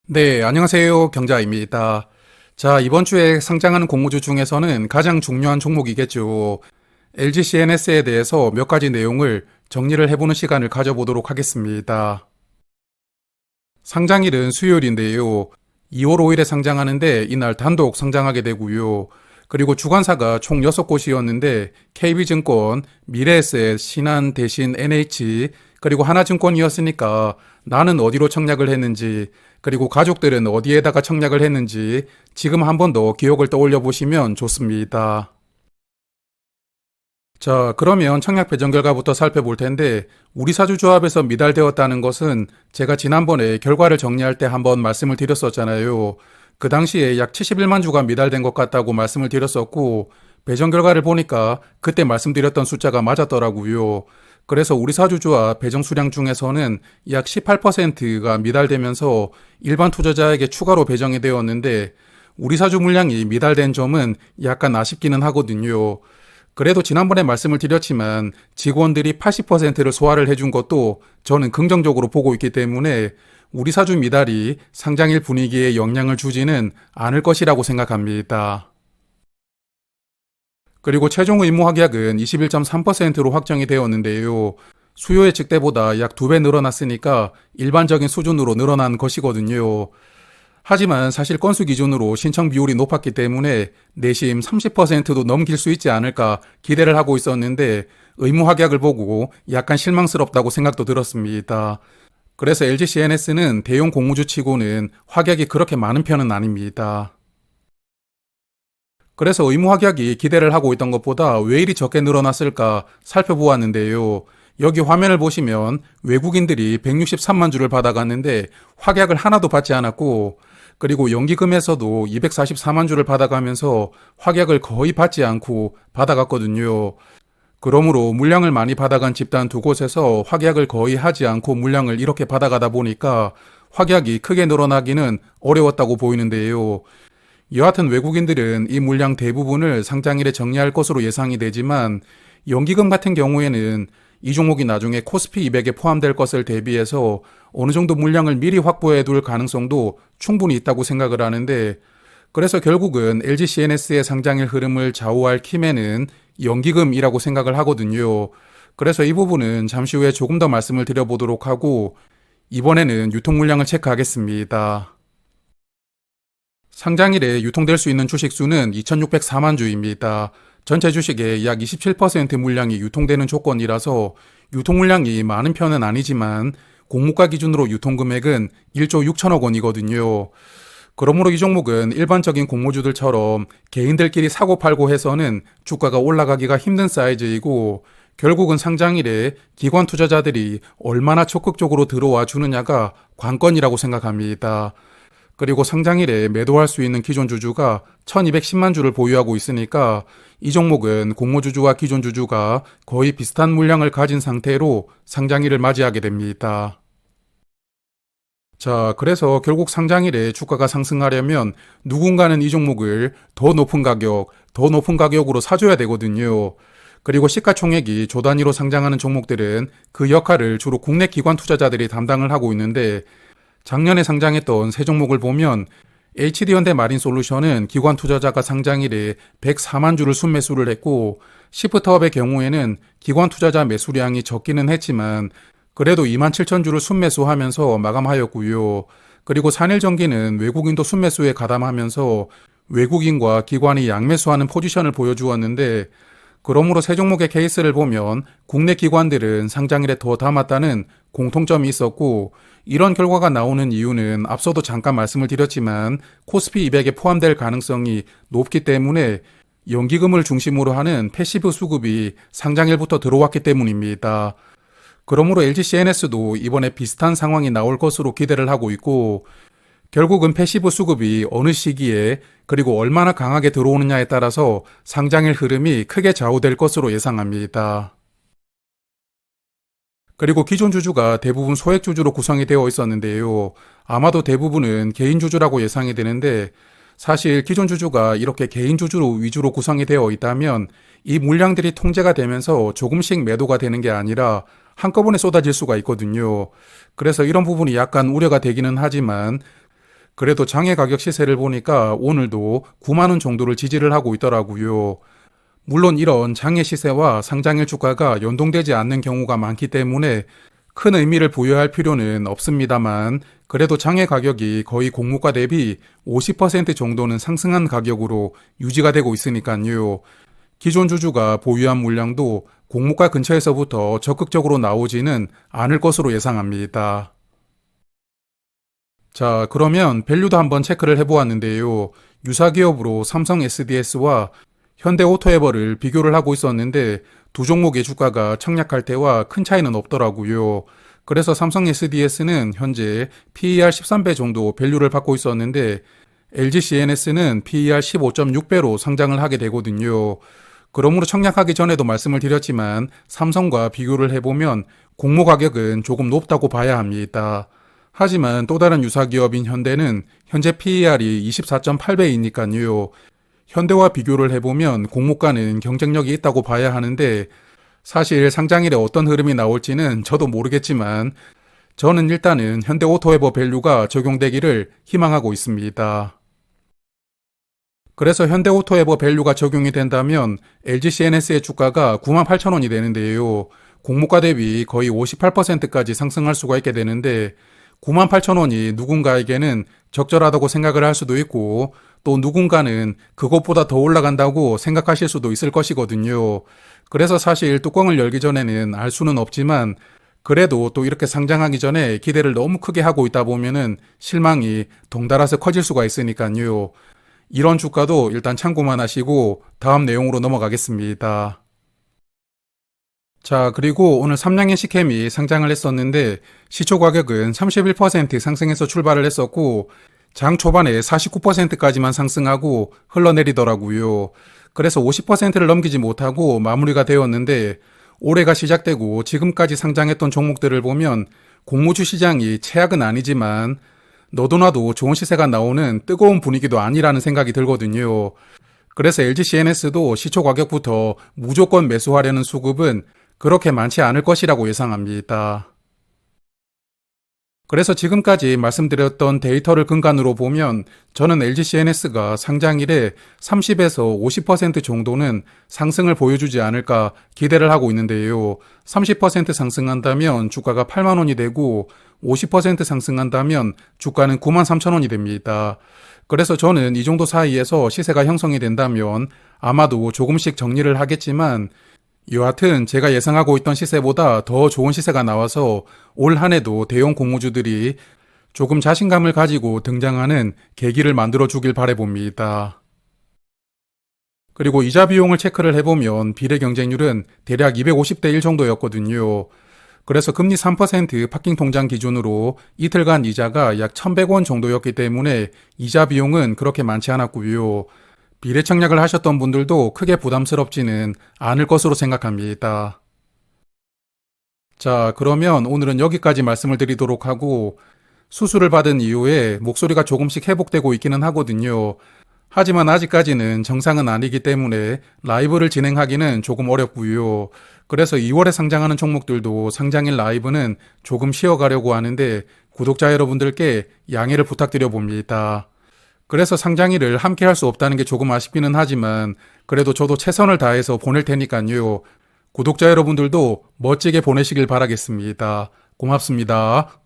네, 안녕하세요. 경자입니다. 자, 이번 주에 상장하는 공모주 중에서는 가장 중요한 종목이겠죠. LG CNS에 대해서 몇 가지 내용을 정리를 해보는 시간을 가져보도록 하겠습니다. 상장일은 수요일인데요. 2월 5일에 상장하는데 이날 단독 상장하게 되고요. 그리고 주관사가 총 6곳이었는데 KB증권, 미래에셋, 신한, 대신, NH, 그리고 하나증권이었으니까 나는 어디로 청약을 했는지, 그리고 가족들은 어디에다가 청약을 했는지 지금 한 번 더 기억을 떠올려 보시면 좋습니다. 자, 그러면 청약 배정 결과부터 살펴볼 텐데 우리 사주조합에서 미달되었다는 것은 제가 지난번에 결과를 정리할 때 한번 말씀을 드렸었잖아요. 그 당시에 약 71만 주가 미달된 것 같다고 말씀을 드렸었고 배정 결과를 보니까 그때 말씀드렸던 숫자가 맞았더라고요. 그래서 우리 사주조합 배정 수량 중에서는 약 18%가 미달되면서 일반 투자자에게 추가로 배정이 되었는데 우리 사주 물량이 미달된 점은 약간 아쉽기는 하거든요. 그래도 지난번에 말씀을 드렸지만 직원들이 80%를 소화를 해준 것도 저는 긍정적으로 보고 있기 때문에 우리 사주 미달이 상장일 분위기에 영향을 주지는 않을 것이라고 생각합니다. 그리고 최종 의무 확약은 21.3%로 확정이 되었는데요. 수요 예측 때보다 약 2배 늘어났으니까 일반적인 수준으로 늘어난 것이거든요. 하지만 사실 건수 기준으로 신청 비율이 높았기 때문에 내심 30%도 넘길 수 있지 않을까 기대를 하고 있었는데 의무 확약을 보고 약간 실망스럽다고 생각도 들었습니다. 그래서 LG CNS는 대형 공모주 치고는 확약이 그렇게 많은 편은 아닙니다. 그래서 의무 확약이 기대를 하고 있던 것보다 왜 이리 적게 늘어났을까 살펴보았는데요. 여기 화면을 보시면 외국인들이 163만 주를 받아갔는데 확약을 하나도 받지 않았고 그리고 연기금에서도 244만 주를 받아가면서 확약을 거의 받지 않고 받아갔거든요. 그러므로 물량을 많이 받아간 집단 두 곳에서 확약을 거의 하지 않고 물량을 이렇게 받아가다 보니까 확약이 크게 늘어나기는 어려웠다고 보이는데요. 여하튼 외국인들은 이 물량 대부분을 상장일에 정리할 것으로 예상이 되지만 연기금 같은 경우에는 이 종목이 나중에 코스피 200에 포함될 것을 대비해서 어느 정도 물량을 미리 확보해 둘 가능성도 충분히 있다고 생각을 하는데 그래서 결국은 LG CNS의 상장일 흐름을 좌우할 키맨은 연기금이라고 생각을 하거든요. 그래서 이 부분은 잠시 후에 조금 더 말씀을 드려보도록 하고 이번에는 유통 물량을 체크하겠습니다. 상장일에 유통될 수 있는 주식 수는 2604만 주입니다. 전체 주식의 약 27% 물량이 유통되는 조건이라서 유통 물량이 많은 편은 아니지만 공모가 기준으로 유통 금액은 1조 6천억 원이거든요. 그러므로 이 종목은 일반적인 공모주들처럼 개인들끼리 사고 팔고 해서는 주가가 올라가기가 힘든 사이즈이고 결국은 상장일에 기관 투자자들이 얼마나 적극적으로 들어와 주느냐가 관건이라고 생각합니다. 그리고 상장일에 매도할 수 있는 기존 주주가 1210만 주를 보유하고 있으니까 이 종목은 공모주주와 기존 주주가 거의 비슷한 물량을 가진 상태로 상장일을 맞이하게 됩니다. 자, 그래서 결국 상장일에 주가가 상승하려면 누군가는 이 종목을 더 높은 가격으로 사줘야 되거든요. 그리고 시가총액이 조 단위로 상장하는 종목들은 그 역할을 주로 국내 기관 투자자들이 담당을 하고 있는데 작년에 상장했던 세 종목을 보면 HD현대마린솔루션은 기관 투자자가 상장일에 104만 주를 순매수를 했고 시프트업의 경우에는 기관 투자자 매수량이 적기는 했지만 그래도 2만 7천 주를 순매수하면서 마감하였고요. 그리고 산일전기는 외국인도 순매수에 가담하면서 외국인과 기관이 양매수하는 포지션을 보여주었는데 그러므로 세 종목의 케이스를 보면 국내 기관들은 상장일에 더 담았다는 공통점이 있었고 이런 결과가 나오는 이유는 앞서도 잠깐 말씀을 드렸지만 코스피 200에 포함될 가능성이 높기 때문에 연기금을 중심으로 하는 패시브 수급이 상장일부터 들어왔기 때문입니다. 그러므로 LG CNS도 이번에 비슷한 상황이 나올 것으로 기대를 하고 있고 결국은 패시브 수급이 어느 시기에 그리고 얼마나 강하게 들어오느냐에 따라서 상장일 흐름이 크게 좌우될 것으로 예상합니다. 그리고 기존 주주가 대부분 소액 주주로 구성이 되어 있었는데요. 아마도 대부분은 개인 주주라고 예상이 되는데 사실 기존 주주가 이렇게 개인 주주로 위주로 구성이 되어 있다면 이 물량들이 통제가 되면서 조금씩 매도가 되는 게 아니라 한꺼번에 쏟아질 수가 있거든요. 그래서 이런 부분이 약간 우려가 되기는 하지만 그래도 장외 가격 시세를 보니까 오늘도 9만 원 정도를 지지를 하고 있더라고요. 물론 이런 장외 시세와 상장일 주가가 연동되지 않는 경우가 많기 때문에 큰 의미를 부여할 필요는 없습니다만 그래도 장외 가격이 거의 공모가 대비 50% 정도는 상승한 가격으로 유지가 되고 있으니까요. 기존 주주가 보유한 물량도 공모가 근처에서부터 적극적으로 나오지는 않을 것으로 예상합니다. 자, 그러면 밸류도 한번 체크를 해보았는데요. 유사 기업으로 삼성 SDS와 현대 오토에버를 비교를 하고 있었는데 두 종목의 주가가 청약할 때와 큰 차이는 없더라고요. 그래서 삼성 SDS는 현재 PER 13배 정도 밸류를 받고 있었는데 LG CNS는 PER 15.6배로 상장을 하게 되거든요. 그러므로 청약하기 전에도 말씀을 드렸지만 삼성과 비교를 해보면 공모 가격은 조금 높다고 봐야 합니다. 하지만 또 다른 유사 기업인 현대는 현재 PER이 24.8배이니까요. 현대와 비교를 해보면 공모가는 경쟁력이 있다고 봐야 하는데 사실 상장일에 어떤 흐름이 나올지는 저도 모르겠지만 저는 일단은 현대 오토에버 밸류가 적용되기를 희망하고 있습니다. 그래서 현대 오토에버 밸류가 적용이 된다면 LG CNS의 주가가 98,000원이 되는데요. 공모가 대비 거의 58%까지 상승할 수가 있게 되는데 98,000원이 누군가에게는 적절하다고 생각을 할 수도 있고 또 누군가는 그것보다 더 올라간다고 생각하실 수도 있을 것이거든요. 그래서 사실 뚜껑을 열기 전에는 알 수는 없지만 그래도 또 이렇게 상장하기 전에 기대를 너무 크게 하고 있다 보면은 실망이 덩달아서 커질 수가 있으니까요. 이런 주가도 일단 참고만 하시고 다음 내용으로 넘어가겠습니다. 자, 그리고 오늘 삼양의 식혜미 상장을 했었는데 시초 가격은 31% 상승해서 출발을 했었고 장 초반에 49%까지만 상승하고 흘러내리더라고요. 그래서 50%를 넘기지 못하고 마무리가 되었는데 올해가 시작되고 지금까지 상장했던 종목들을 보면 공모주 시장이 최악은 아니지만 너도나도 좋은 시세가 나오는 뜨거운 분위기도 아니라는 생각이 들거든요. 그래서 LG CNS도 시초 가격부터 무조건 매수하려는 수급은 그렇게 많지 않을 것이라고 예상합니다. 그래서 지금까지 말씀드렸던 데이터를 근간으로 보면 저는 LG CNS가 상장일에 30에서 50% 정도는 상승을 보여주지 않을까 기대를 하고 있는데요. 30% 상승한다면 주가가 8만 원이 되고 50% 상승한다면 주가는 9만 3천 원이 됩니다. 그래서 저는 이 정도 사이에서 시세가 형성이 된다면 아마도 조금씩 정리를 하겠지만 여하튼 제가 예상하고 있던 시세보다 더 좋은 시세가 나와서 올 한 해도 대형 공모주들이 조금 자신감을 가지고 등장하는 계기를 만들어 주길 바라봅니다. 그리고 이자 비용을 체크를 해보면 비례 경쟁률은 대략 250대 1 정도였거든요. 그래서 금리 3% 파킹 통장 기준으로 이틀간 이자가 약 1,100원 정도였기 때문에 이자 비용은 그렇게 많지 않았고요. 비례 청약을 하셨던 분들도 크게 부담스럽지는 않을 것으로 생각합니다. 자, 그러면 오늘은 여기까지 말씀을 드리도록 하고 수술을 받은 이후에 목소리가 조금씩 회복되고 있기는 하거든요. 하지만 아직까지는 정상은 아니기 때문에 라이브를 진행하기는 조금 어렵고요. 그래서 2월에 상장하는 종목들도 상장일 라이브는 조금 쉬어가려고 하는데 구독자 여러분들께 양해를 부탁드려 봅니다. 그래서 상장일을 함께 할 수 없다는 게 조금 아쉽기는 하지만 그래도 저도 최선을 다해서 보낼 테니까요. 구독자 여러분들도 멋지게 보내시길 바라겠습니다. 고맙습니다.